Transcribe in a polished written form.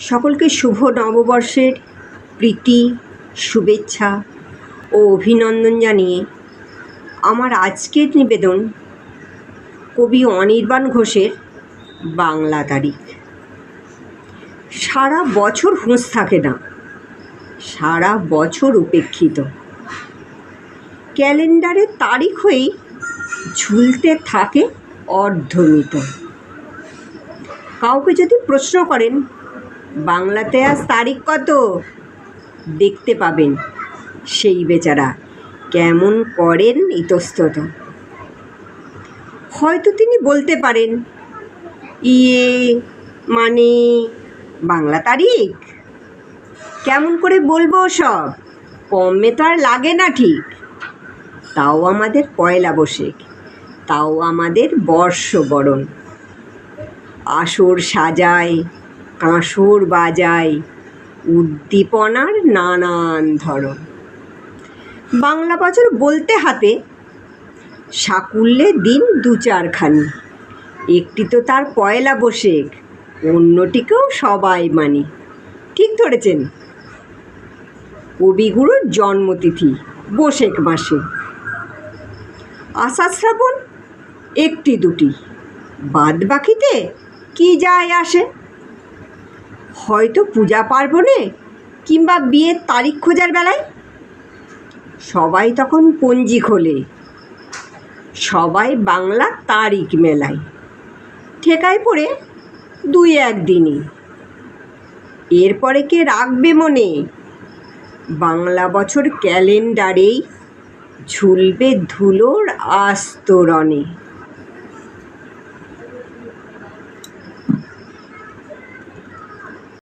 সকলকে শুভ নববর্ষের প্রীতি, শুভেচ্ছা ও অভিনন্দন জানিয়ে আমার আজকের নিবেদন কবি অনির্বাণ ঘোষের বাংলা তারিখ। সারা বছর হুঁশ থাকে না, সারা বছর উপেক্ষিত, ক্যালেন্ডারের তারিখ হয়েই ঝুলতে থাকে অর্ধমিত। কাউকে যদি প্রশ্ন করেন বাংলাতে আজ তারিখ কত, দেখতে পাবেন সেই বেচারা কেমন করেন ইতস্তত। হয়তো তিনি বলতে পারেন মানে বাংলা তারিখ কেমন করে বলবো, সব কমে তো আর লাগে না ঠিক। তাও আমাদের পয়লা বৈশাখ, তাও আমাদের বর্ষবরণ, আসর সাজায়, কাঁসর বাজায়, উদ্দীপনার নানান ধরন। বাংলা বছর বলতে হাতে সাকুল্যে দিন দু চারখানি, একটি তো তার পয়লা বৈশাখ, অন্যটিকেও সবাই মানি। ঠিক ধরেছেন, কবিগুরুর জন্মতিথি বৈশাখ মাসে, আষাঢ় শ্রাবণ একটি দুটি, বাদ বাকিতে কি যায় আসে। হয়তো পূজা পার্বণে কিংবা বিয়ের তারিখ খোঁজার বেলায় সবাই তখন পঞ্জি খোলে, সবাই বাংলা তারিখ মেলায়, ঠেকায় পড়ে দুই একদিনই। এরপরে কে রাখবে মনে, বাংলা বছর ক্যালেন্ডারেই ঝুলবে ধুলোর আস্তরণে।